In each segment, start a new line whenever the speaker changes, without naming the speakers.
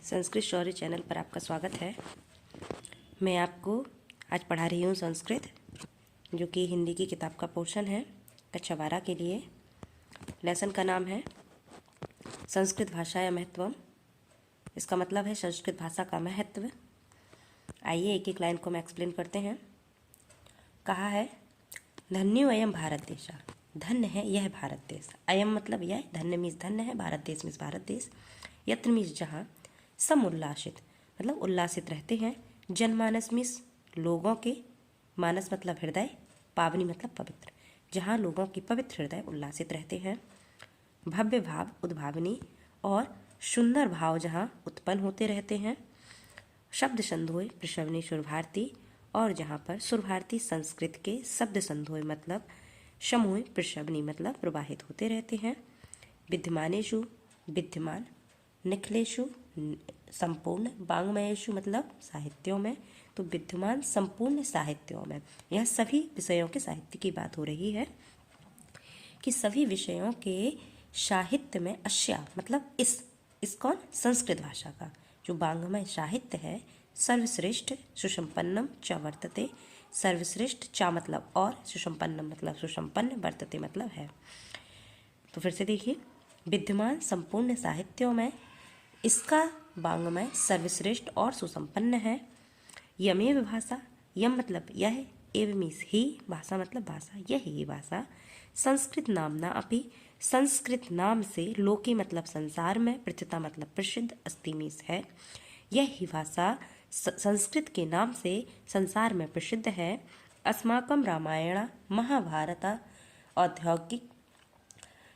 संस्कृत शौर्य channel पर आपका स्वागत है। मैं आपको आज पढ़ा रही हूँ संस्कृत, जो कि हिंदी की किताब का पोर्शन है कक्षा 12 के लिए। लेसन का नाम है संस्कृत भाषाया महत्वम। इसका मतलब है संस्कृत भाषा का महत्व। आइए एक एक लाइन को मैं एक्सप्लेन करते हैं। कहा है धन्यो अयम भारत देशा, धन्य है यह भारत देश। अयम मतलब यह, धन्य मीन्स धन्य है, भारत देश मीन्स भारत देश। यत्र मीन्स जहाँ, समुल्लासित मतलब उल्लासित रहते हैं। जनमानस मीन्स लोगों के, मानस मतलब हृदय, पावनी मतलब पवित्र, जहाँ लोगों की पवित्र हृदय उल्लासित रहते हैं। भव्य भाव उद्भावनी और सुंदर भाव जहाँ उत्पन्न होते रहते हैं। शब्द संधोय प्रसवनी सुरभारती, और जहाँ पर सुरभारती संस्कृत के शब्द संधोय मतलब समूह, प्रसवनी मतलब प्रवाहित होते रहते हैं। विद्यमानेषु विद्यमान, निखिलेषु संपूर्ण, वाङ्मयेषु मतलब साहित्यों में, तो विद्यमान संपूर्ण साहित्यों में। यह सभी विषयों के साहित्य की बात हो रही है कि सभी विषयों के साहित्य में अस्या मतलब इस कौन, संस्कृत भाषा का जो वाङ्मय साहित्य है, सर्वश्रेष्ठ सुसंपन्नम च वर्तते। सर्वश्रेष्ठ चा मतलब और, सुसंपन्नम मतलब सुसंपन्न, वर्तते मतलब है। तो फिर से देखिए, विद्यमान संपूर्ण साहित्यों में इसका वाङ्मय सर्वश्रेष्ठ और सुसंपन्न है। यमेव भाषा, यम मतलब यह, एव मीन्स ही, भाषा मतलब भाषा, यह ही भाषा। संस्कृत नामना अपि, संस्कृत नाम से, लोके मतलब संसार में, प्रथिता मतलब प्रसिद्ध, अस्ति मीन्स है। यह ही भाषा संस्कृत के नाम से संसार में प्रसिद्ध है। अस्माकं रामायण महाभारत औद्योगिक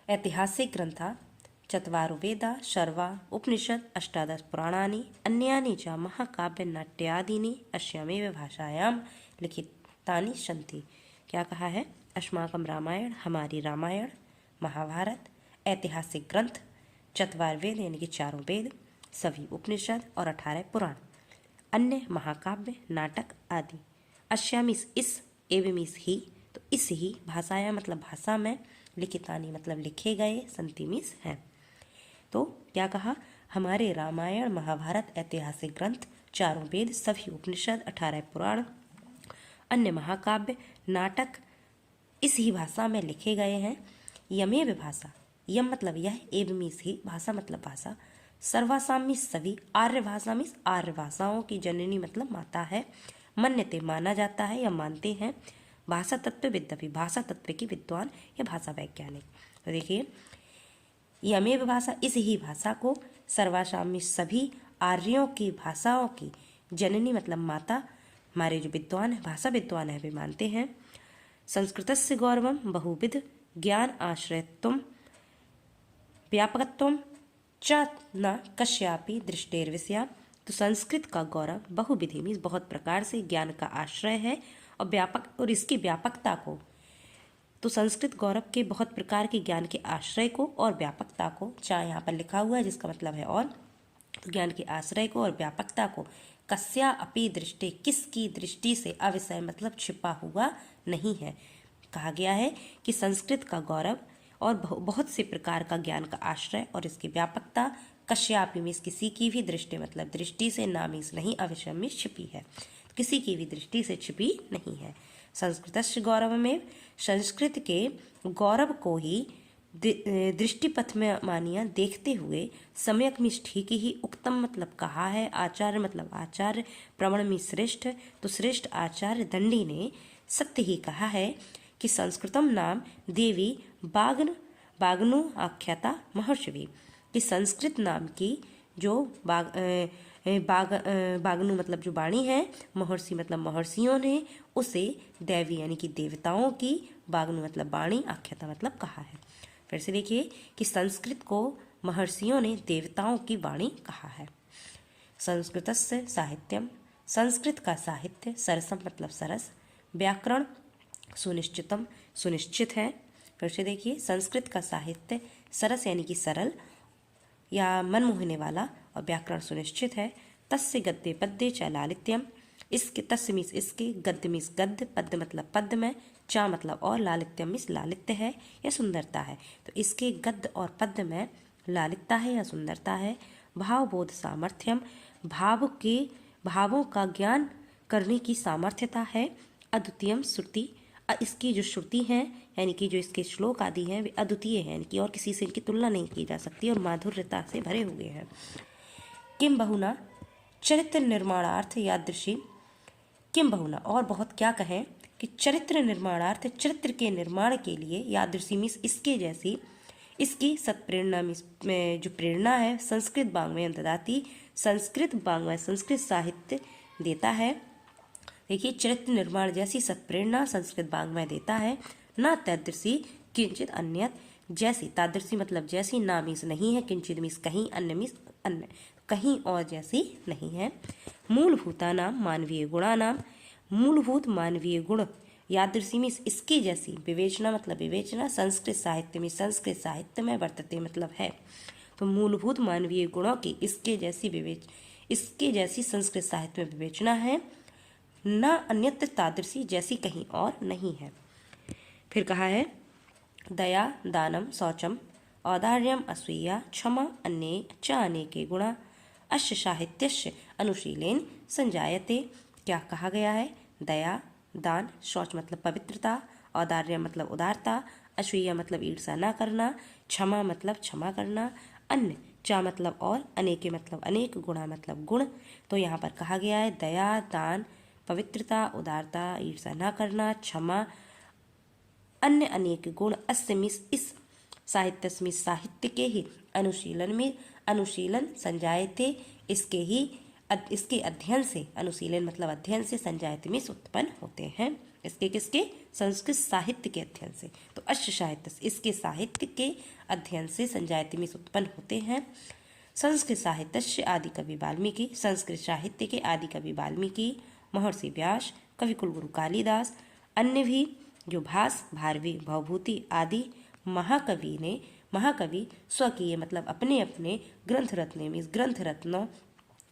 ऐतिहासिक ग्रंथा, चत्वारो वेदा सर्वा उपनिषद अष्टादश पुराणानि अन्यानि च महाकाव्यनाट्यादीनि अस्यामेव भाषायां लिखितानि सन्ति। क्या कहा है? अस्माकं रामायण, हमारी रामायण, महाभारत, ऐतिहासिक ग्रंथ, चत्वार वेद यानी कि चारों वेद, सभी उपनिषद और 18 पुराण, अन्य महाकाव्य, नाटक आदि। अस्या मीन्स इस, एवं मीन्स ही, तो इस ही, भाषाया मतलब भाषा में, लिखितानि मतलब लिखे गए, संति मीन्स हैं। तो क्या कहा? हमारे रामायण, महाभारत, ऐतिहासिक ग्रंथ, चारों वेद, सभी उपनिषद, 18 पुराण, अन्य महाकाव्य, नाटक इस ही भाषा में लिखे गए हैं। यमेव भाषा, यम मतलब यह, एव मीन्स ही, भाषा मतलब भाषा, सर्वासाम मीन्स सभी, आर्य भाषा मीन्स आर्य भाषाओं की जननी मतलब माता है। मन्यते माना जाता है या मानते हैं। भाषा तत्व विद्यापि, भाषा तत्व की विद्वान या भाषा वैज्ञानिक। तो देखिए, यमेव भाषा इस ही भाषा को, सर्वासाम मीन्स सभी, आर्यों की भाषाओं की, जननी मतलब माता, हमारे जो विद्वान है, भाषा विद्वान है, वे मानते हैं। संस्कृतस्य गौरवम बहुविध ज्ञान आश्रयत्वम व्यापकत्वम च न कस्यापि दृष्टेर्विषया। तो संस्कृत का गौरव बहुविधि मीन्स बहुत प्रकार से, ज्ञान का आश्रय है और व्यापक, और इसकी व्यापकता को, तो संस्कृत गौरव के बहुत प्रकार के ज्ञान के आश्रय को और व्यापकता को, चाहे यहाँ पर लिखा हुआ है जिसका मतलब है और, तो ज्ञान के आश्रय को और व्यापकता को, कस्या अपि दृष्टि किसकी दृष्टि से, अविषय मतलब छिपा हुआ नहीं है। कहा गया है कि संस्कृत का गौरव और बहुत से प्रकार का ज्ञान का आश्रय और इसकी व्यापकता, कस्यापि मीन्स किसी की भी दृष्टि मतलब दृष्टि से, ना मीन्स नहीं, अविषय मीन्स छिपी है, किसी की भी दृष्टि से छिपी नहीं है। संस्कृतस्य गौरव में, संस्कृत के गौरव को ही दृष्टिपथ में मानिया देखते हुए, सम्यक मीन्स ठीक ही, उक्तम मतलब कहा है, आचार्य मतलब आचार्य, प्रवण मीन्स श्रेष्ठ, तो श्रेष्ठ आचार्य दंडी ने सत्य ही कहा है कि संस्कृतम नाम देवी बाग्नु आख्याता महर्षि, कि संस्कृत नाम की जो बाग्नु मतलब जो वाणी है, महर्षि मतलब महर्षियों ने उसे देवी यानी कि देवताओं की, बाग्नु मतलब वाणी, आख्याता मतलब कहा है। फिर से देखिए कि संस्कृत को महर्षियों ने देवताओं की वाणी कहा है। संस्कृतस्य साहित्यम, संस्कृत का साहित्य, सरसम मतलब सरस, व्याकरण सुनिश्चितम सुनिश्चित है। फिर से देखिए, संस्कृत का साहित्य सरस यानी कि सरल या मन मोहने वाला, और व्याकरण सुनिश्चित है। तस्य गद्य पद्य च लालित्यम, इसके, तस्य मीन्स इसके, गद्य मीन्स गद्य, पद्य मतलब पद्य में, चा मतलब और, लालित्यम मीन्स लालित्य है या सुंदरता है। तो इसके गद्य और पद्य में लालित्यता है या सुंदरता है। भावबोध सामर्थ्यम, भावों का ज्ञान करने की सामर्थ्यता है। अद्वितीयम श्रुति, इसकी जो श्रुति हैं यानी कि जो इसके श्लोक आदि हैं वे अद्वितीय हैं, यानी कि और किसी से इनकी तुलना नहीं की जा सकती और माधुर्यता से भरे हुए हैं। किम बहुना चरित्र निर्माणार्थ यादृशी, किम बहुना और बहुत क्या कहें कि चरित्र निर्माणार्थ, चरित्र के निर्माण के लिए यादृशी मीन्स इसके जैसी, इसकी सत्प्रेरणा में जो प्रेरणा है संस्कृत वाङ्मयं ददाति, संस्कृत वाङ्मय संस्कृत साहित्य देता है। देखिए चरित्र निर्माण जैसी सत्प्रेरणा संस्कृत वाङ्मय देता है। न तादृशी किंचित अन्यत, जैसी तादृशी मतलब जैसी, ना मीन्स नहीं है, किंचित मीन्स कहीं, अन्य मीन्स अन्य, कहीं और जैसी नहीं है। मूलभूता नाम मानवीय गुणा नाम, मूलभूत मानवीय गुण यादृशी मीन्स इसके जैसी, विवेचना मतलब विवेचना, संस्कृत साहित्य में संस्कृत साहित्य में वर्तते मतलब है। तो मूलभूत मानवीय गुणों की इसके जैसी संस्कृत साहित्य में विवेचना है। न अन्यत्र तादृशी, जैसी कहीं और नहीं है। फिर कहा है दया दानम शौचम औदार्यम असूया क्षमा अन्ये च अनेके गुणा अश्य साहित्यस्य अनुशीलेन संजायते। क्या कहा गया है? दया, दान, शौच मतलब पवित्रता, औदार्य मतलब उदारता, असूया मतलब ईर्षा न करना, क्षमा मतलब क्षमा करना, अन्य चा मतलब और, अनेके मतलब अनेक, गुणा मतलब गुण। तो यहाँ पर कहा गया है दया, दान, पवित्रता, उदारता, ईर्षा न करना, क्षमा, अन्य अनेक गुण, अस्य मीन्स इस, साहित्य साहित्य के ही, अनुशीलन संजायते, इसके अध्ययन से, अनुशीलन मतलब अध्ययन से, संजायते मीन्स उत्पन्न होते हैं। इसके किसके? संस्कृत साहित्य के अध्ययन से। तो अश्य साहित्य, इसके साहित्य के अध्ययन से, संजायते मीन्स उत्पन्न होते हैं। संस्कृत साहित्य आदि कवि वाल्मीकि, संस्कृत साहित्य के आदि कवि वाल्मीकि, महर्षि व्यास, कवि कुलगुरु कालिदास, अन्य भी जो भास, भारवी, भवभूति आदि महाकवि स्वकीय मतलब अपने अपने ग्रंथ रत्न मीन्स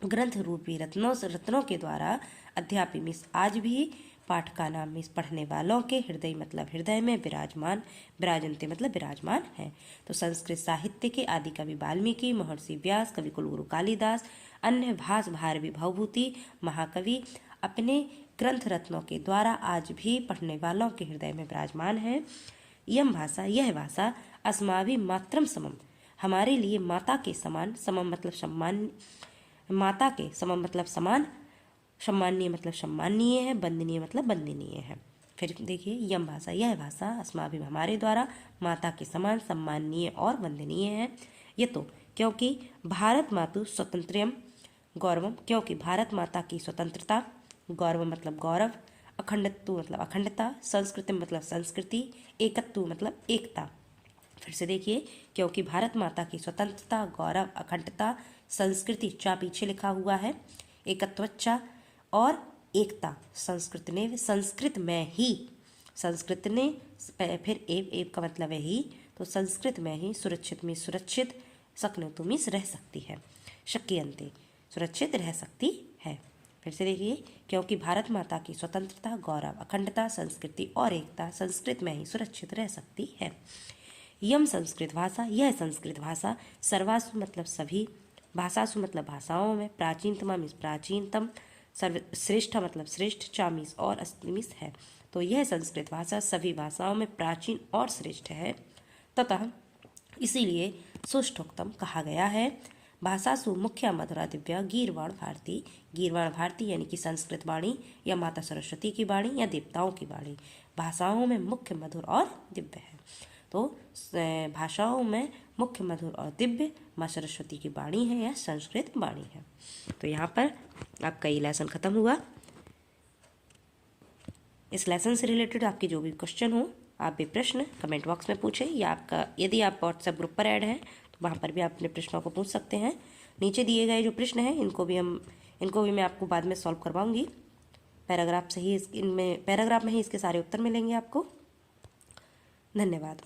ग्रंथ रूपी रत्नों के द्वारा अध्यापी मीन्स आज भी, पाठका नाम मीन्स पढ़ने वालों के, हृदय मतलब हृदय में, विराजनते मतलब विराजमान है। तो संस्कृत साहित्य के आदि कवि वाल्मीकि, महर्षि व्यास, कवि कुलगुरु कालिदास, अन्य भास, भारवी, भवभूति महाकवि अपने ग्रंथ रत्नों के द्वारा आज भी पढ़ने वालों के हृदय में विराजमान है। यम भाषा, यह भाषा, अस्माभि मात्रम समम, हमारे लिए माता के समान, समम मतलब सम्मान, माता के समम मतलब समान, सम्मानीय मतलब सम्मानीय है, वंदनीय मतलब वंदनीय है। फिर देखिए यम भाषा, यह भाषा, अस्माभि हमारे द्वारा, माता के समान, सम्मानीय और वंदनीय है। ये तो क्योंकि भारत मातु स्वतंत्रयम गौरवम, क्योंकि भारत माता की स्वतंत्रता, गौरव मतलब गौरव, अखंडत्व मतलब अखंडता, संस्कृति मतलब संस्कृति, एकत्व मतलब एकता। फिर से देखिए क्योंकि भारत माता की स्वतंत्रता, गौरव, अखंडता, संस्कृति, चा पीछे लिखा हुआ है, एकत्वच्चा और एकता, संस्कृत में ही, संस्कृत ने, फिर एव का मतलब है ही, तो संस्कृत में ही, सुरक्षित में सुरक्षित, शक्नोतु मीन्स रह सकती है, शक्यंते सुरक्षित रह सकती है। फिर से देखिए क्योंकि भारत माता की स्वतंत्रता, गौरव, अखंडता, संस्कृति और एकता संस्कृत में ही सुरक्षित रह सकती है। यम संस्कृत भाषा, यह संस्कृत भाषा, सर्वासु मतलब सभी, भाषासु मतलब भाषाओं में, प्राचीनतमा मीन्स प्राचीनतम, सर्वश्रेष्ठ मतलब श्रेष्ठ, चा मीन्स और, अस्ति मीन्स है। तो यह संस्कृत भाषा सभी भाषाओं में प्राचीन और श्रेष्ठ है। ततः इसीलिए सुष्ठोक्तम कहा गया है। भाषासु मुख्य मधुरा दिव्या गीर्वाण भारती, गीर्वाण भारती यानी कि संस्कृत वाणी या माता सरस्वती की वाणी या देवताओं की वाणी भाषाओं में मुख्य, मधुर और दिव्य है। तो भाषाओं में मुख्य, मधुर और दिव्य माँ सरस्वती की वाणी है या संस्कृत वाणी है। तो यहाँ पर आपका ये लेसन खत्म हुआ। इस लेसन से रिलेटेड आपके जो भी क्वेश्चन हो, आप भी प्रश्न कमेंट बॉक्स में पूछें, या आपका यदि आप व्हाट्सएप ग्रुप पर ऐड हैं तो वहाँ पर भी आप अपने प्रश्नों को पूछ सकते हैं। नीचे दिए गए जो प्रश्न हैं इनको भी मैं आपको बाद में सॉल्व करवाऊंगी। पैराग्राफ में ही इसके सारे उत्तर मिलेंगे आपको। धन्यवाद।